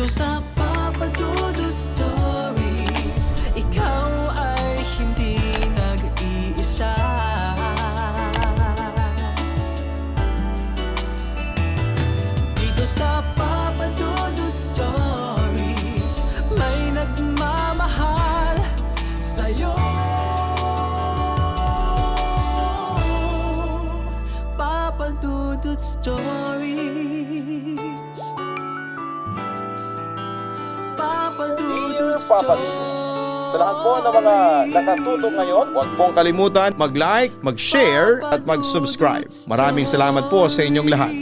sa Papa Dudut Stories, ikaw ay hindi nag-iisa. Dito sa Papa Dudut Stories, may nagmamahal sa'yo. Papa Dudut Stories, Papa Dudut Papa Dudut. Sa lahat po ng mga nakatutok ngayon, huwag pong kalimutan mag-like, mag-share at mag-subscribe. Maraming salamat po sa inyong lahat.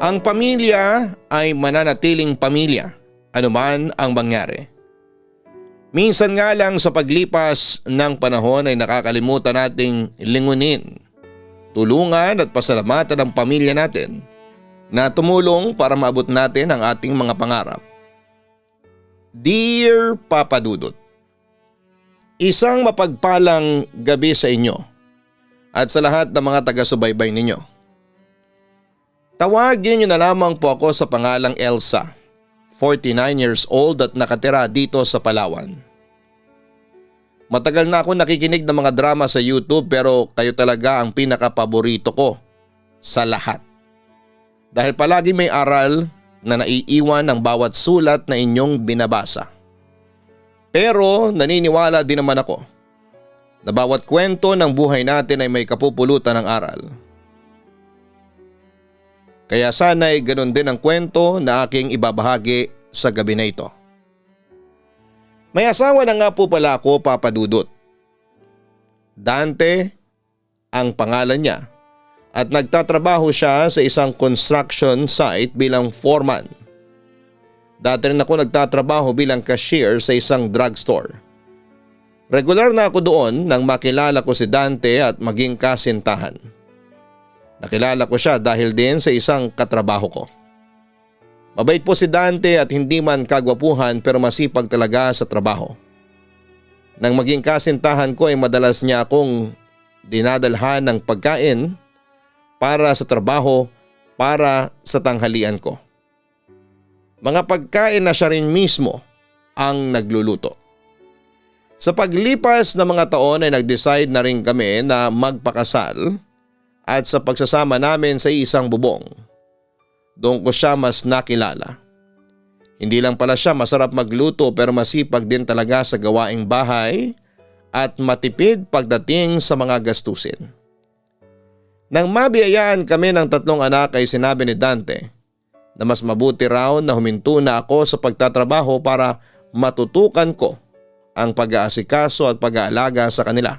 Ang pamilya ay mananatiling pamilya, anuman ang mangyari. Minsan nga lang sa paglipas ng panahon ay nakakalimutan nating lingunin, tulungan at pasalamatan ang pamilya natin na tumulong para maabot natin ang ating mga pangarap. Dear Papa Dudut, isang mapagpalang gabi sa inyo at sa lahat ng mga taga-subaybay ninyo. Tawagin niyo na lamang po ako sa pangalang Elsa, 49 years old at nakatira dito sa Palawan. Matagal na ako nakikinig ng mga drama sa YouTube pero kayo talaga ang pinaka-paborito ko sa lahat. Dahil palagi may aral na naiiwan ng bawat sulat na inyong binabasa. Pero naniniwala din naman ako na bawat kwento ng buhay natin ay may kapupulutan ng aral. Kaya sana'y ganun din ang kwento na aking ibabahagi sa gabi na ito. May asawa na nga po pala ako, Papa Dudut. Dante ang pangalan niya at nagtatrabaho siya sa isang construction site bilang foreman. Dati rin ako nagtatrabaho bilang cashier sa isang drugstore. Regular na ako doon nang makilala ko si Dante at maging kasintahan. Nakilala ko siya dahil din sa isang katrabaho ko. Mabait po si Dante at hindi man kagwapuhan pero masipag talaga sa trabaho. Nang maging kasintahan ko ay madalas niya akong dinadalhan ng pagkain para sa trabaho para sa tanghalian ko. Mga pagkain na siya rin mismo ang nagluluto. Sa paglipas ng mga taon ay nag-decide na rin kami na magpakasal. At sa pagsasama namin sa isang bubong, doon ko siya mas nakilala. Hindi lang pala siya masarap magluto pero masipag din talaga sa gawaing bahay at matipid pagdating sa mga gastusin. Nang mabiyayaan kami ng 3 anak ay sinabi ni Dante na mas mabuti raw na huminto na ako sa pagtatrabaho para matutukan ko ang pag-aasikaso at pag-aalaga sa kanila.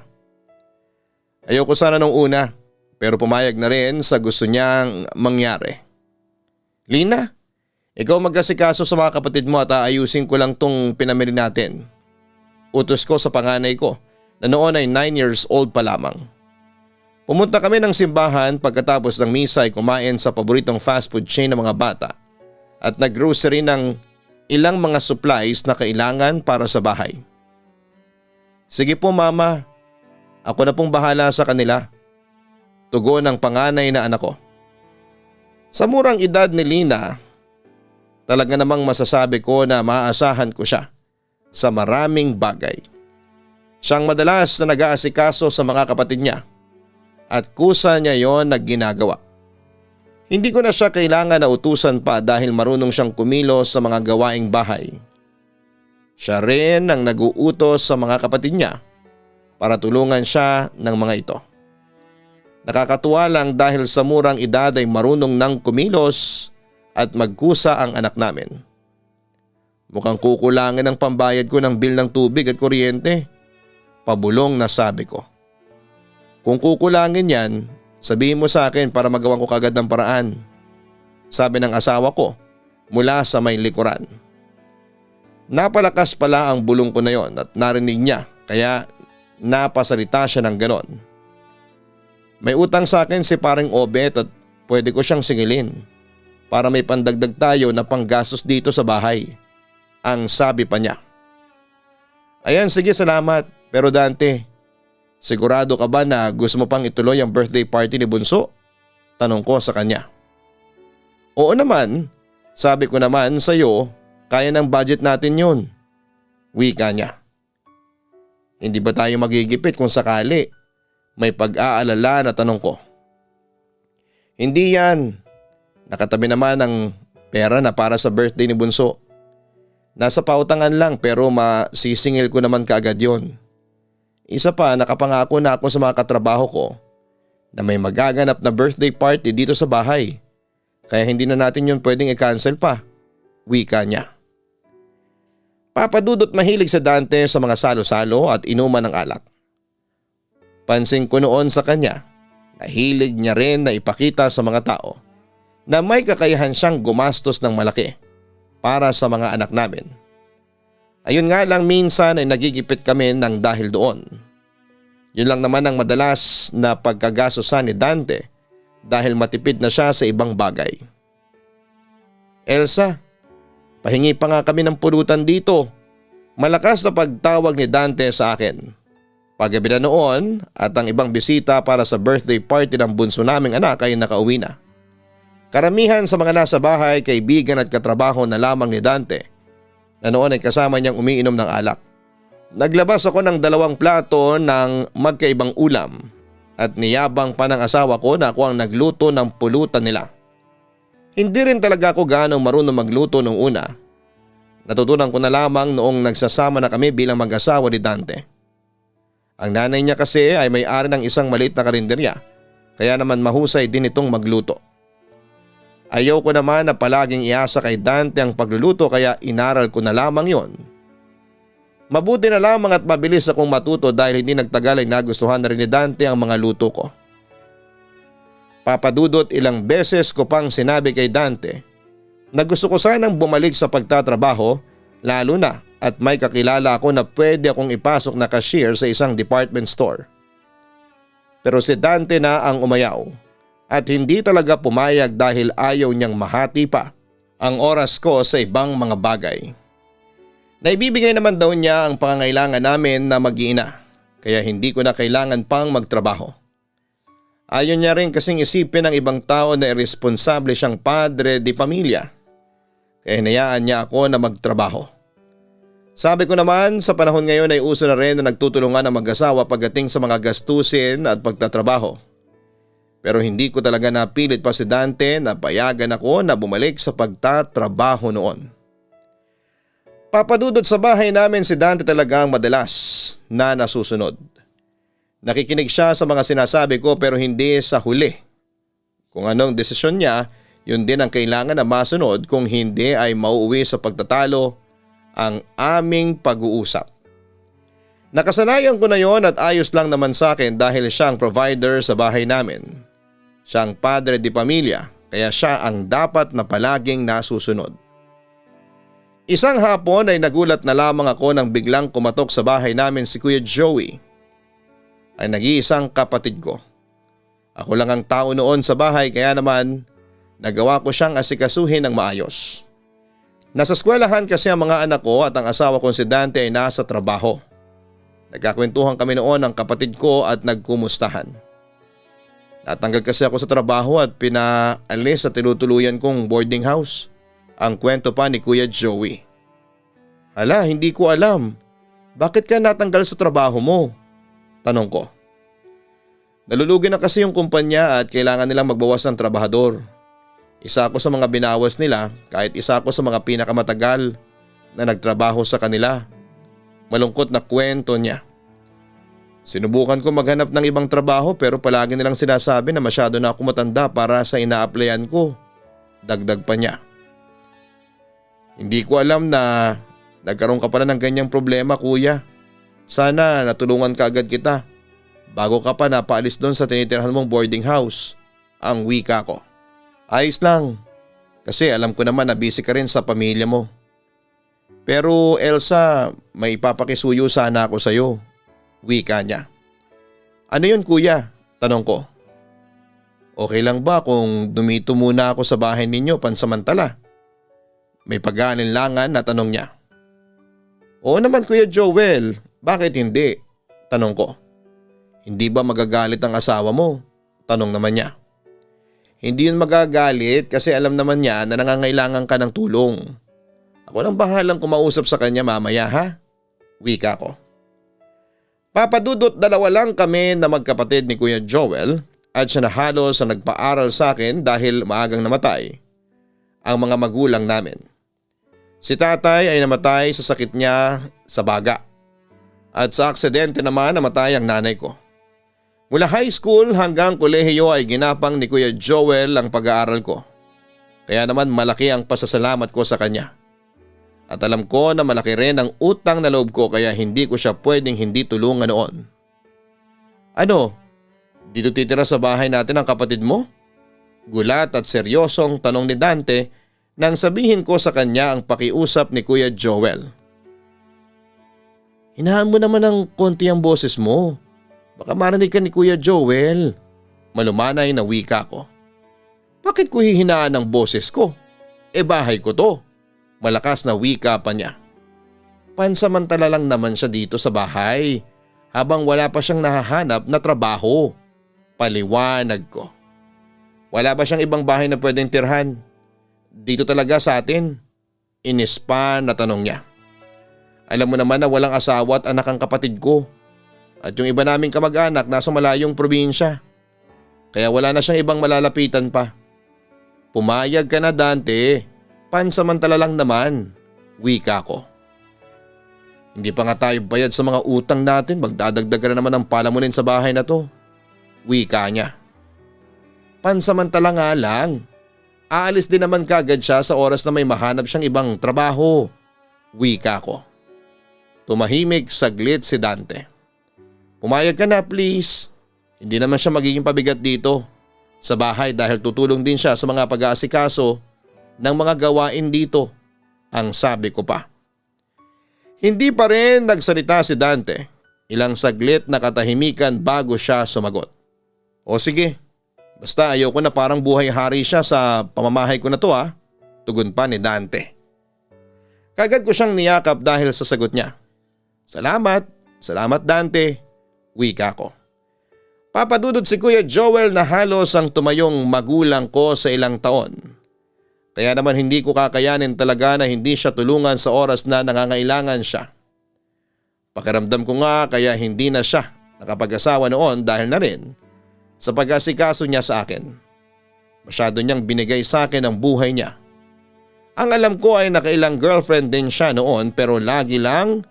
Ayoko sana nung una. Pero pumayag na rin sa gusto niyang mangyari. Lina, ikaw mag-asikaso sa mga kapatid mo at aayusin ko lang tong pinamili natin. Utos ko sa panganay ko na noon ay 9 years old pa lamang. Pumunta kami ng simbahan pagkatapos ng misa ay kumain sa paboritong fast food chain ng mga bata at naggrocery ng ilang mga supplies na kailangan para sa bahay. Sige po mama, ako na pong bahala sa kanila. Tugon ng panganay na anak ko. Sa murang edad ni Lina, talaga namang masasabi ko na maaasahan ko siya sa maraming bagay. Siyang madalas na nag-aasikaso sa mga kapatid niya at kusa niya yon na ginagawa. Hindi ko na siya kailangan na utusan pa dahil marunong siyang kumilos sa mga gawaing bahay. Siya rin ang nag-uutos sa mga kapatid niya para tulungan siya ng mga ito. Nakakatuwa lang dahil sa murang edad ay marunong nang kumilos at magkusa ang anak namin. Mukhang kukulangin ang pambayad ko ng bill ng tubig at kuryente. Pabulong na sabi ko. Kung kukulangin yan, sabihin mo sa akin para magawan ko kagad ng paraan. Sabi ng asawa ko mula sa may likuran. Napalakas pala ang bulong ko na yon at narinig niya kaya napasalita siya ng ganon. May utang sa akin si paring Obet at pwede ko siyang singilin para may pandagdag tayo na panggastos dito sa bahay. Ang sabi pa niya. Ayan, sige, salamat. Pero Dante, sigurado ka ba na gusto mo pang ituloy ang birthday party ni Bunso? Tanong ko sa kanya. Oo naman, sabi ko naman sa iyo, kaya ng budget natin yun. Wika niya. Hindi ba tayo magigipit kung sakali? May pag-aalala na tanong ko. Hindi yan. Nakatabi naman ang pera na para sa birthday ni Bunso. Nasa pautangan lang pero masisingil ko naman kaagad yon. Isa pa, nakapangako na ako sa mga katrabaho ko na may magaganap na birthday party dito sa bahay. Kaya hindi na natin yun pwedeng i-cancel pa. Wika niya. Papadudot mahilig sa Dante sa mga salo-salo at inuman ng alak. Pansin ko noon sa kanya na hilig niya rin na ipakita sa mga tao na may kakayahan siyang gumastos ng malaki para sa mga anak namin. Ayun nga lang, minsan ay nagigipit kami ng dahil doon. Yun lang naman ang madalas na pagkagastosan ni Dante dahil matipid na siya sa ibang bagay. Elsa, pahingi pa nga kami ng pulutan dito. Malakas na pagtawag ni Dante sa akin. Paggabi na noon at ang ibang bisita para sa birthday party ng bunso naming anak ay nakauwi na. Karamihan sa mga nasa bahay, kaibigan at katrabaho na lamang ni Dante na noon ay kasama niyang umiinom ng alak. Naglabas ako ng 2 plato ng magkaibang ulam at niyabang pa ng asawa ko na ako ang nagluto ng pulutan nila. Hindi rin talaga ako ganong marunong magluto nung una. Natutunan ko na lamang noong nagsasama na kami bilang mag-asawa ni Dante. Ang nanay niya kasi ay may-ari ng isang maliit na karinderya, kaya naman mahusay din itong magluto. Ayaw ko naman na palaging iasa kay Dante ang pagluluto kaya inaral ko na lamang yon. Mabuti na lamang at mabilis akong matuto dahil hindi nagtagal ay nagustuhan na rin ni Dante ang mga luto ko. Papadudot, ilang beses ko pang sinabi kay Dante na gusto ko sanang bumalik sa pagtatrabaho, lalo na at may kakilala ako na pwede akong ipasok na cashier sa isang department store. Pero si Dante na ang umayaw at hindi talaga pumayag dahil ayaw niyang mahati pa ang oras ko sa ibang mga bagay. Naibibigay naman daw niya ang pangangailangan namin na mag-iina, kaya hindi ko na kailangan pang magtrabaho. Ayaw niya rin kasing isipin ng ibang tao na irresponsable siyang padre di pamilya, kaya hinayaan niya ako na magtrabaho. Sabi ko naman, sa panahon ngayon ay uso na rin na nagtutulungan ang mag-asawa pagdating sa mga gastusin at pagtatrabaho. Pero hindi ko talaga napilit pa si Dante na payagan ako na bumalik sa pagtatrabaho noon. Papadudot, sa bahay namin si Dante talaga ang madalas na nasusunod. Nakikinig siya sa mga sinasabi ko pero hindi sa huli. Kung anong desisyon niya, yun din ang kailangan na masunod, kung hindi ay mauuwi sa pagtatalo ang aming pag-uusap. Nakasanayan ko na yon at ayos lang naman sa akin dahil siya ang provider sa bahay namin. Siya ang padre di pamilya, kaya siya ang dapat na palaging nasusunod. Isang hapon ay nagulat na lamang ako nang biglang kumatok sa bahay namin si Kuya Joey. Ay nag-iisang kapatid ko. Ako lang ang tao noon sa bahay kaya naman nagawa ko siyang asikasuhin ng maayos. Nasa eskwelahan kasi ang mga anak ko at ang asawa kong si Dante ay nasa trabaho. Nagkakwentuhan kami noon ng kapatid ko at nagkumustahan. Natanggal kasi ako sa trabaho at pinaalis sa tinutuluyan kong boarding house. Ang kwento pa ni Kuya Joey. Hala, hindi ko alam. Bakit ka natanggal sa trabaho mo? Tanong ko. Nalulugi na kasi yung kumpanya at kailangan nilang magbawas ng trabahador. Isa ako sa mga binawas nila kahit isa ako sa mga pinakamatagal na nagtrabaho sa kanila. Malungkot na kwento niya. Sinubukan ko maghanap ng ibang trabaho pero palagi nilang sinasabi na masyado na ako matanda para sa ina-applyan ko. Dagdag pa niya. Hindi ko alam na nagkaroon ka pala ng ganyang problema, kuya. Sana natulungan ka agad kita bago ka pa napaalis doon sa tinitirhan mong boarding house. Ang wika ko. Ayos lang. Kasi alam ko naman na busy ka rin sa pamilya mo. Pero Elsa, may ipapakisuyo sana ako sa'yo. Wika niya. Ano yun, kuya? Tanong ko. Okay lang ba kung dumito muna ako sa bahay ninyo pansamantala? May pag-aalinlangan na tanong niya. Oo naman Kuya Joel, bakit hindi? Tanong ko. Hindi ba magagalit ang asawa mo? Tanong naman niya. Hindi yun magagalit kasi alam naman niya na nangangailangan ka ng tulong. Ako lang bahalang kumausap sa kanya mamaya ha? Wika ko. Papadudot dalawa lang kami na magkapatid ni Kuya Joel at siya na halos ang nagpaaral sa akin dahil maagang namatay ang mga magulang namin. Si tatay ay namatay sa sakit niya sa baga at sa aksidente naman namatay ang nanay ko. Mula high school hanggang kolehiyo ay ginapang ni Kuya Joel ang pag-aaral ko. Kaya naman malaki ang pasasalamat ko sa kanya. At alam ko na malaki rin ang utang na loob ko kaya hindi ko siya pwedeng hindi tulungan noon. Ano? Dito titira sa bahay natin ang kapatid mo? Gulat at seryosong tanong ni Dante nang sabihin ko sa kanya ang pakiusap ni Kuya Joel. Hinahan mo naman ng konti ang boses mo. Baka marinig ka ni Kuya Joel. Malumanay na wika ko. Bakit ko hihinaan ang boses ko? Bahay ko to. Malakas na wika pa niya. Pansamantala lang naman siya dito sa bahay habang wala pa siyang nahahanap na trabaho. Paliwanag ko. Wala ba siyang ibang bahay na pwedeng tirhan? Dito talaga sa atin? Inispa na tanong niya. Alam mo naman na walang asawa at anak ang kapatid ko. At yung iba naming kamag-anak nasa malayong probinsya. Kaya wala na siyang ibang malalapitan pa. Pumayag ka na Dante. Pansamantala lang naman. Wika ko. Hindi pa nga tayo bayad sa mga utang natin. Magdadagdag ka na naman ng palamunin sa bahay na to. Wika niya. Pansamantala nga lang. Aalis din naman kagad siya sa oras na may mahanap siyang ibang trabaho. Wika ko. Tumahimik saglit si Dante. Pumayag ka na please. Hindi naman siya magiging pabigat dito sa bahay dahil tutulong din siya sa mga pag-aasikaso ng mga gawain dito, ang sabi ko pa. Hindi pa rin nagsalita si Dante. Ilang saglit na katahimikan bago siya sumagot. O sige, basta ayoko na parang buhay hari siya sa pamamahay ko na to ha. Tugon pa ni Dante. Kagad ko siyang niyakap dahil sa sagot niya. Salamat Dante. Wika ko. Papadudod si Kuya Joel na halos ang tumayong magulang ko sa ilang taon. Kaya naman hindi ko kakayanin talaga na hindi siya tulungan sa oras na nangangailangan siya. Pakiramdam ko nga kaya hindi na siya nakapag-asawa noon dahil na rin sa pag-asikaso niya sa akin. Masyado niyang binigay sa akin ang buhay niya. Ang alam ko ay nakailang girlfriend din siya noon pero lagi lang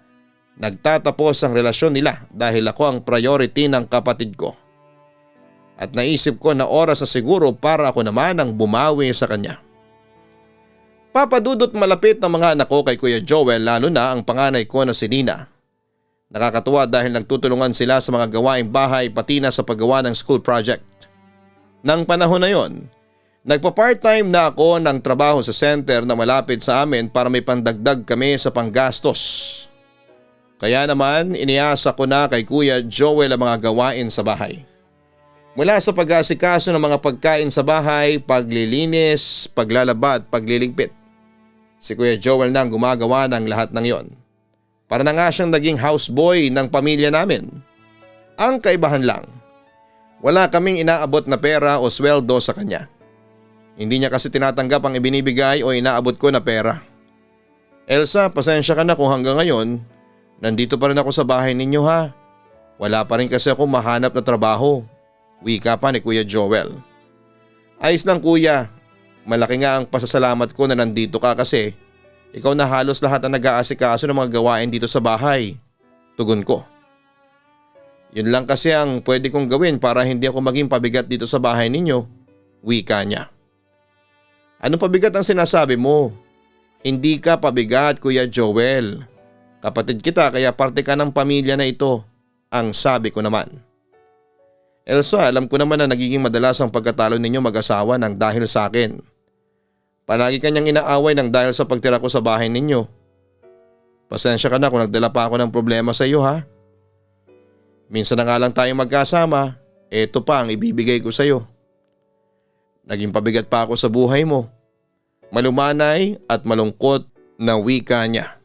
nagtatapos ang relasyon nila dahil ako ang priority ng kapatid ko. At naisip ko na oras na siguro para ako naman ang bumawi sa kanya. Papadudot malapit ng mga anak ko kay Kuya Joel lalo na ang panganay ko na si Nina. Nakakatuwa dahil nagtutulungan sila sa mga gawaing bahay pati na sa paggawa ng school project. Nang panahon na yon, nagpa-part-time na ako ng trabaho sa center na malapit sa amin para may pandagdag kami sa panggastos. Kaya naman iniasa ko na kay Kuya Joel ang mga gawain sa bahay. Mula sa pag-aasikaso ng mga pagkain sa bahay, paglilinis, paglalaba at pagliligpit. Si Kuya Joel na ang gumagawa ng lahat ng yon. Para na nga siyang naging houseboy ng pamilya namin. Ang kaibahan lang, wala kaming inaabot na pera o sweldo sa kanya. Hindi niya kasi tinatanggap ang ibinibigay o inaabot ko na pera. Elsa, pasensya ka na kung hanggang ngayon, nandito pa rin ako sa bahay ninyo ha. Wala pa rin kasi ako mahanap na trabaho. Wika pa ni Kuya Joel. Ayos lang kuya, malaki nga ang pasasalamat ko na nandito ka kasi ikaw na halos lahat ang nag-aasikaso ng mga gawain dito sa bahay. Tugon ko. Yun lang kasi ang pwede kong gawin para hindi ako maging pabigat dito sa bahay ninyo. Wika niya. Anong pabigat ang sinasabi mo? Hindi ka pabigat Kuya Joel. Kapatid kita kaya parte ka ng pamilya na ito. Ang sabi ko naman. Elsa, alam ko naman na nagiging madalas ang pagkatalo ninyo mag-asawa ng dahil sa akin. Palagi kanyang inaaway ng dahil sa pagtira ko sa bahay ninyo. Pasensya ka na kung nagdala pa ako ng problema sa iyo ha. Minsan na nga lang tayong magkasama, eto pa ang ibibigay ko sa iyo. Naging pabigat pa ako sa buhay mo. Malumanay at malungkot na wika niya.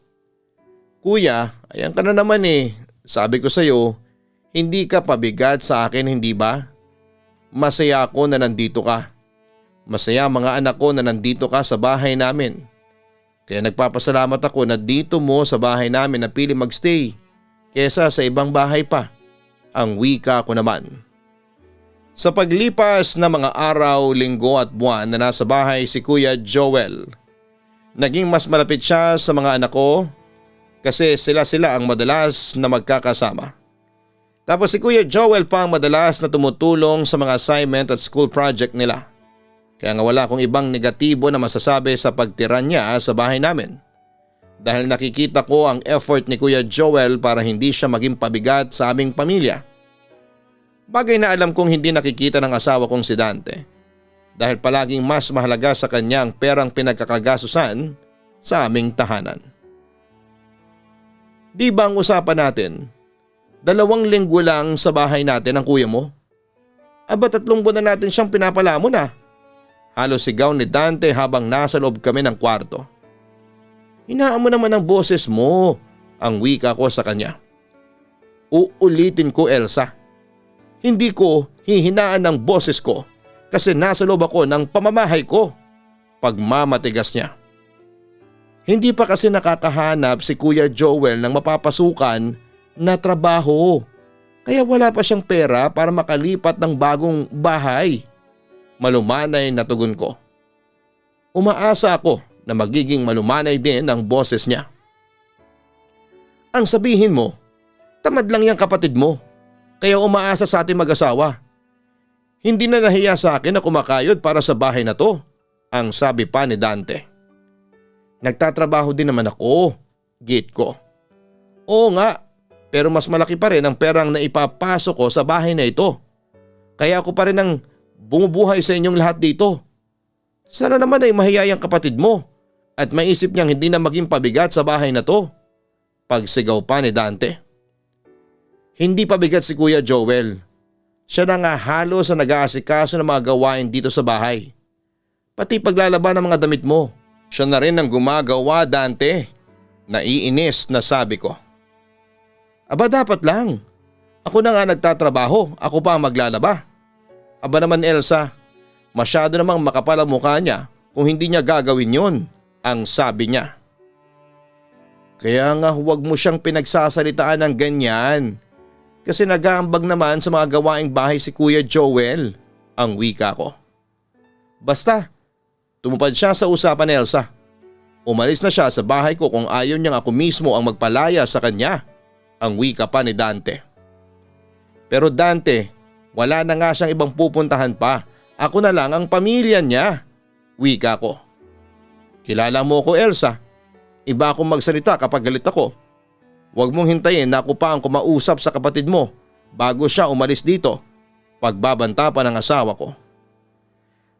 Kuya, ayan ka na naman eh. Sabi ko sa'yo, hindi ka pabigat sa akin, hindi ba? Masaya ako na nandito ka. Masaya mga anak ko na nandito ka sa bahay namin. Kaya nagpapasalamat ako na dito mo sa bahay namin napili magstay kesa sa ibang bahay pa. Ang wika ko naman. Sa paglipas na mga araw, linggo at buwan na nasa bahay si Kuya Joel, naging mas malapit siya sa mga anak ko kasi sila ang madalas na magkakasama. Tapos si Kuya Joel pa ang madalas na tumutulong sa mga assignment at school project nila. Kaya nga wala akong ibang negatibo na masasabi sa pagtira niya sa bahay namin. Dahil nakikita ko ang effort ni Kuya Joel para hindi siya maging pabigat sa aming pamilya. Bagay na alam kong hindi nakikita ng asawa kong si Dante. Dahil palaging mas mahalaga sa kanya ang perang pinagkakagasusan sa aming tahanan. Di ba ang usapan natin, 2 linggo lang sa bahay natin ang kuya mo? Aba 3 buwan na natin siyang pinapalamon ah. Halos sigaw ni Dante habang nasa loob kami ng kwarto. Hinaan mo naman ang boses mo, ang wika ko sa kanya. Uulitin ko, Elsa. Hindi ko hihinaan ng boses ko kasi nasa loob ako ng pamamahay ko. Pagmamatigas niya. Hindi pa kasi nakakahanap si Kuya Joel ng mapapasukan na trabaho. Kaya wala pa siyang pera para makalipat ng bagong bahay. Malumanay na tugon ko. Umaasa ako na magiging malumanay din ang boses niya. Ang sabihin mo, tamad lang yung kapatid mo, kaya umaasa sa ating mag-asawa. Hindi na nahiya sa akin na kumakayod para sa bahay na to, ang sabi pa ni Dante. Nagtatrabaho din naman ako, git ko. Oo nga, pero mas malaki pa rin ang perang na ipapasok ko sa bahay na ito. Kaya ako pa rin ang bumubuhay sa inyong lahat dito. Sana naman ay mahiyayang kapatid mo at maisip niyang hindi na maging pabigat sa bahay na to. Pagsigaw pa ni Dante. Hindi pabigat si Kuya Joel. Siya na nga halos sa nag-aasikaso ng mga gawain dito sa bahay. Pati paglalaban ng mga damit mo. Siya na rin ang gumagawa, Dante. Naiinis na sabi ko. Aba dapat lang. Ako na nga nagtatrabaho, ako pa ang maglalaba. Aba naman Elsa, masyado namang makapal ang mukha niya kung hindi niya gagawin yon, ang sabi niya. Kaya nga huwag mo siyang pinagsasalitaan ng ganyan. Kasi nag-aambag naman sa mga gawaing bahay si Kuya Joel, ang wika ko. Basta, tumupad siya sa usapan Elsa. Umalis na siya sa bahay ko kung ayaw niyang ako mismo ang magpalaya sa kanya, ang wika pa ni Dante. Pero Dante, wala na nga siyang ibang pupuntahan pa. Ako na lang ang pamilya niya. Wika ko. Kilala mo ko Elsa. Iba akong magsalita kapag galit ako. Huwag mong hintayin na ako pa ang kumausap sa kapatid mo bago siya umalis dito. Pagbabanta pa ng asawa ko.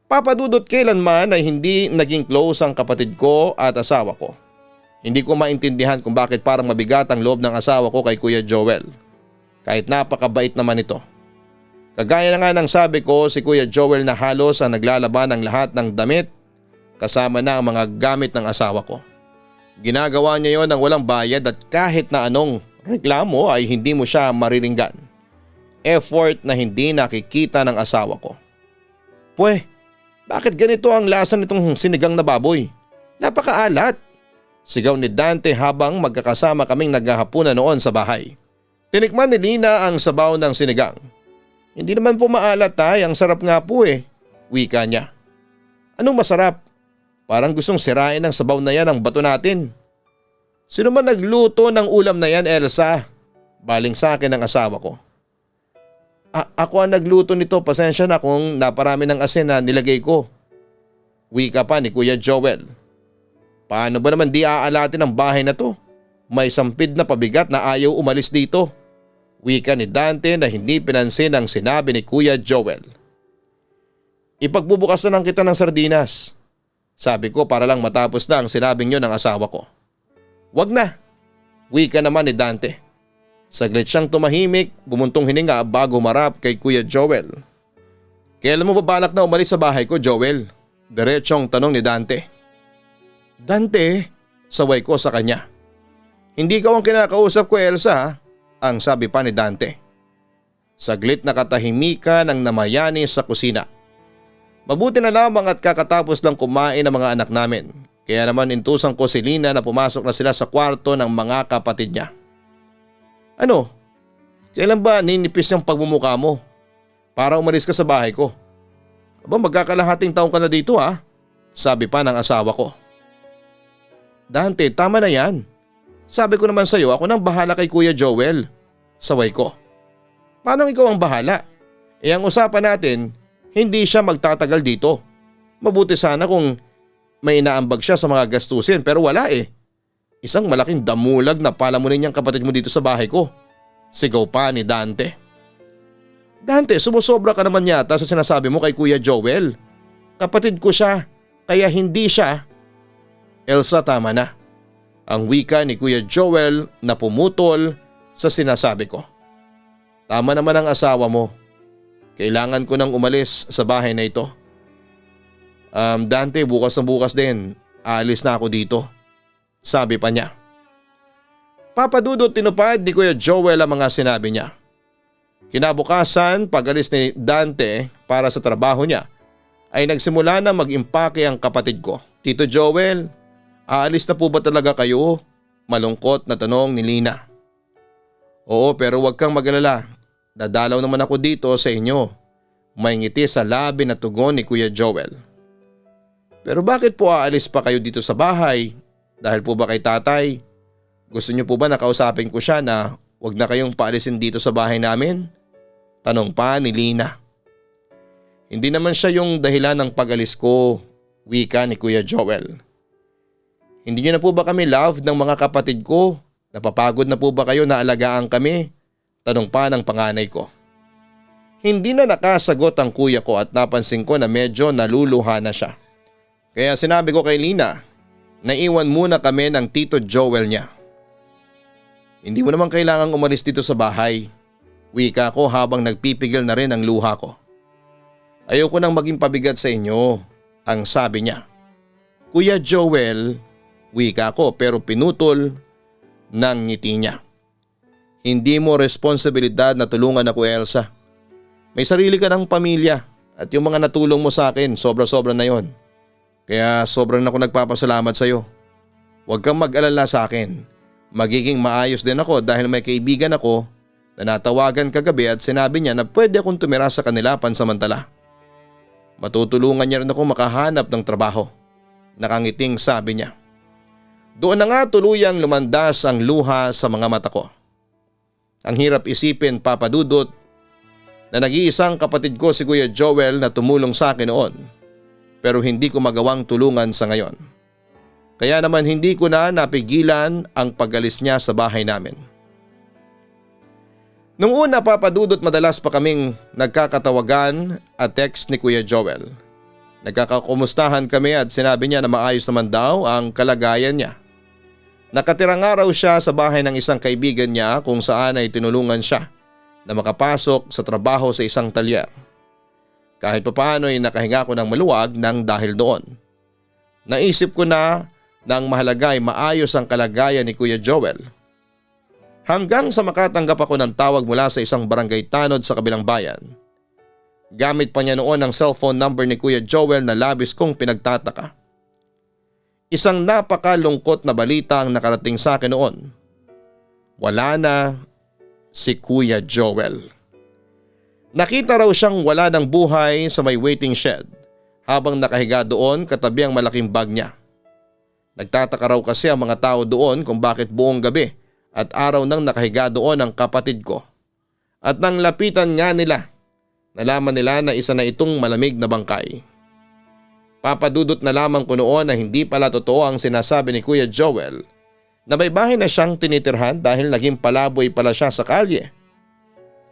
Papadudot kailanman ay hindi naging close ang kapatid ko at asawa ko. Hindi ko maintindihan kung bakit parang mabigat ang loob ng asawa ko kay Kuya Joel. Kahit napakabait naman ito. Kagaya na nga ng sabi ko, si Kuya Joel na halos ang naglalaban ng lahat ng damit kasama na ang mga gamit ng asawa ko. Ginagawa niya yon ng walang bayad at kahit na anong reklamo ay hindi mo siya mariringgan. Effort na hindi nakikita ng asawa ko. Pwe, bakit ganito ang lasa nitong sinigang na baboy? Napakaalat! Sigaw ni Dante habang magkakasama kaming naghahapunan noon sa bahay. Tinikman ni Lina ang sabaw ng sinigang. Hindi naman po maalat ay, ang sarap nga po eh, wika niya. Anong masarap? Parang gustong sirain ng sabaw na yan ang bato natin. Sino man nagluto ng ulam na yan, Elsa? Baling sa akin ng asawa ko. Ako ang nagluto nito, pasensya na kung naparami ng asin na nilagay ko. Wika pa ni Kuya Joel. Paano ba naman di aalatin ang bahay na to? May sampid na pabigat na ayaw umalis dito. Wika ni Dante na hindi pinansin ang sinabi ni Kuya Joel. Ipagbubukas na lang kita ng sardinas. Sabi ko para lang matapos na ang sinabing yun ng asawa ko. Wag na, wika naman ni Dante. Saglit siyang tumahimik, bumuntong hininga bago marap kay Kuya Joel. Kailan mo babalak na umalis sa bahay ko, Joel? Diretsong tanong ni Dante. Dante, saway ko sa kanya. Hindi ikaw ang kinakausap ko, Elsa, ha? Ang sabi pa ni Dante. Saglit na katahimikan ang namayani sa kusina. Mabuti na lamang at kakatapos lang kumain ang mga anak namin. Kaya naman intusan ko si Lina na pumasok na sila sa kwarto ng mga kapatid niya. Ano? Kailan ba ninipis yung pagmumukha mo? Para umalis ka sa bahay ko. Aba, magkakalahating taong ka na dito, ha? Sabi pa ng asawa ko. Dante, tama na yan. Sabi ko naman sa'yo, ako nang bahala kay Kuya Joel. Saway ko. Paano ikaw ang bahala? Ang usapan natin, hindi siya magtatagal dito. Mabuti sana kung may inaambag siya sa mga gastusin pero wala eh. Isang malaking damulag na palamunin niyang kapatid mo dito sa bahay ko. Sigaw pa ni Dante. Dante, sumusobra ka naman yata sa sinasabi mo kay Kuya Joel. Kapatid ko siya, kaya hindi siya. Elsa, tama na. Ang wika ni Kuya Joel na pumutol sa sinasabi ko. Tama naman ang asawa mo. Kailangan ko nang umalis sa bahay na ito. Dante, bukas na bukas din. Aalis na ako dito. Sabi pa niya. Papadudot tinupad ni Kuya Joel ang mga sinabi niya. Kinabukasan, pag-alis ni Dante para sa trabaho niya, ay nagsimula na mag-impake ang kapatid ko. Tito Joel, aalis na po ba talaga kayo? Malungkot na tanong ni Lina. Oo, pero huwag kang mag-alala. Dadalaw naman ako dito sa inyo. May ngiti sa labi na tugon ni Kuya Joel. Pero bakit po aalis pa kayo dito sa bahay? Dahil po ba kay tatay? Gusto niyo po ba nakausapin ko siya na huwag na kayong paalisin dito sa bahay namin? Tanong pa ni Lina. Hindi naman siya yung dahilan ng pag-alis ko, wika ni Kuya Joel. Hindi niyo na po ba kami love ng mga kapatid ko? Napapagod na po ba kayo na alagaan kami? Tanong pa ng panganay ko. Hindi na nakasagot ang kuya ko at napansin ko na medyo naluluha na siya. Kaya sinabi ko kay Lina, naiwan muna kami ng Tito Joel niya. Hindi mo naman kailangang umalis dito sa bahay. Wika ko habang nagpipigil na rin ang luha ko. Ayoko nang maging pabigat sa inyo, ang sabi niya. Kuya Joel, wika ko pero pinutol ng ngiti niya. Hindi mo responsibilidad na tulungan ako, Elsa. May sarili ka ng pamilya at yung mga natulong mo sa akin sobra-sobra na yon. Kaya sobrang ako nagpapasalamat sa iyo. Huwag kang mag-alala sa akin. Magiging maayos din ako dahil may kaibigan ako na natawagan kagabi at sinabi niya na pwede akong tumira sa kanila pansamantala. Matutulungan niya rin ako makahanap ng trabaho. Nakangiting sabi niya. Doon na nga tuluyang lumandas ang luha sa mga mata ko. Ang hirap isipin, Papa Dudut, na nag-iisang kapatid ko si Kuya Joel na tumulong sa akin noon pero hindi ko magawang tulungan sa ngayon. Kaya naman hindi ko na napigilan ang pag-alis niya sa bahay namin. Nung una, Papa Dudut, madalas pa kaming nagkakatawagan at text ni Kuya Joel. Nagkakakumustahan kami at sinabi niya na maayos naman daw ang kalagayan niya. Nakatirang araw siya sa bahay ng isang kaibigan niya kung saan ay tinulungan siya na makapasok sa trabaho sa isang talyer. Kahit papaano ay nakahinga ko ng maluwag nang dahil doon. Naisip ko na ang mahalaga ay maayos ang kalagayan ni Kuya Joel. Hanggang sa makatanggap ako ng tawag mula sa isang barangay tanod sa kabilang bayan. Gamit pa niya noon ang cellphone number ni Kuya Joel na labis kong pinagtataka. Isang napakalungkot na balita ang nakarating sa akin noon. Wala na si Kuya Joel. Nakita raw siyang wala ng buhay sa may waiting shed habang nakahiga doon katabi ang malaking bag niya. Nagtataka raw kasi ang mga tao doon kung bakit buong gabi at araw nang nakahiga doon ang kapatid ko. At nang lapitan nga nila, nalaman nila na isa na itong malamig na bangkay. Papadudot na lamang ko noon na hindi pala totoo ang sinasabi ni Kuya Joel na may bahay na siyang tinitirhan dahil naging palaboy pala siya sa kalye.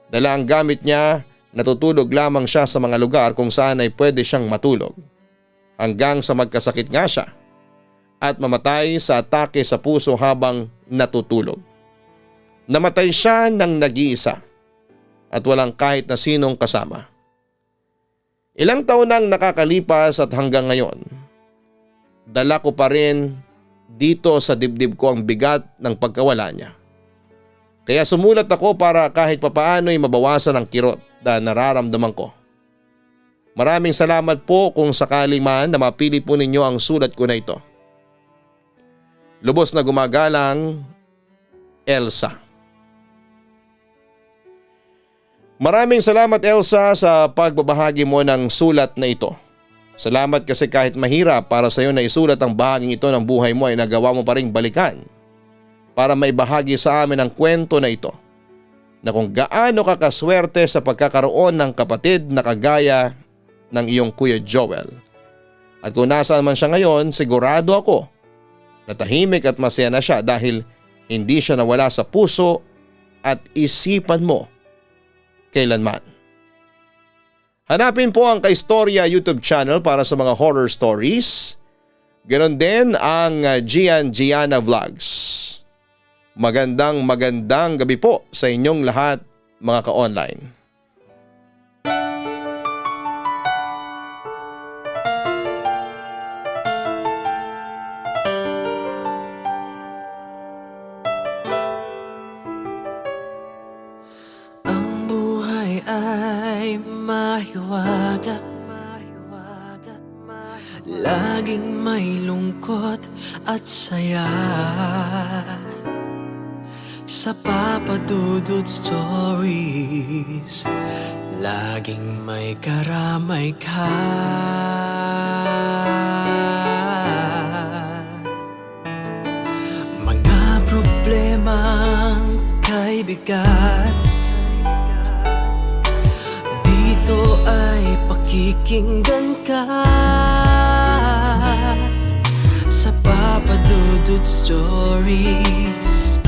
Dala ang gamit niya, natutulog lamang siya sa mga lugar kung saan ay pwede siyang matulog. Hanggang sa magkasakit nga siya at mamatay sa atake sa puso habang natutulog. Namatay siya ng nag-iisa at walang kahit na sinong kasama. Ilang taon nang nakakalipas at hanggang ngayon, dala ko pa rin dito sa dibdib ko ang bigat ng pagkawala niya. Kaya sumulat ako para kahit papaano'y mabawasan ang kirot na nararamdaman ko. Maraming salamat po kung sakali man na mapili po ninyo ang sulat ko na ito. Lubos na gumagalang, Elsa. Maraming salamat Elsa sa pagbabahagi mo ng sulat na ito. Salamat kasi kahit mahirap para sa iyo na isulat ang bahaging ito ng buhay mo ay nagawa mo pa ring balikan para maibahagi sa amin ang kwento na ito na kung gaano ka kaswerte sa pagkakaroon ng kapatid na kagaya ng iyong Kuya Joel. At kung nasaan man siya ngayon, sigurado ako na tahimik at masaya na siya dahil hindi siya nawala sa puso at isipan mo kailanman. Hanapin po ang Kaistorya YouTube channel para sa mga horror stories. Ganon din ang Gianna Vlogs. Magandang gabi po sa inyong lahat mga ka-online. Ang buhay ay mahiwaga, laging may lungkot at saya. Sa Papa Dudut Stories, laging may karamay ka. Mga problemang kay bigat, dito ay pakikinggan ka. Sa Papa Dudut Stories,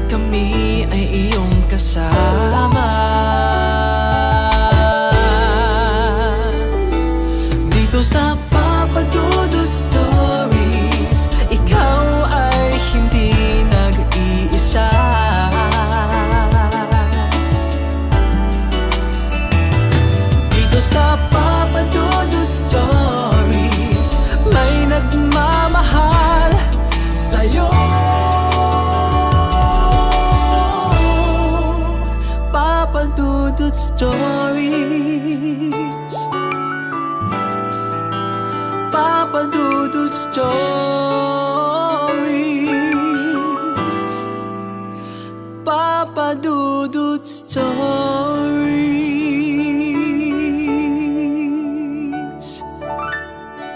kami ay iyong kasama. Dito sa Papa Dudut Stories, ikaw ay hindi nag-iisa. Dito sa Papa Dudut Stories, may nagmamahal sa'yo. Papa Dudut Stories, Papa Dudut Stories, Papa Dudut Stories.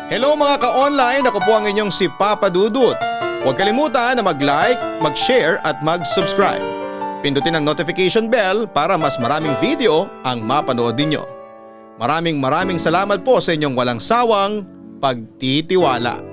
Hello mga ka-online, ako po ang inyong si Papa Dudut. Huwag kalimutan na mag-like, mag-share at mag-subscribe. Pindutin ang notification bell para mas maraming video ang mapanood ninyo. Maraming salamat po sa inyong walang sawang pagtitiwala.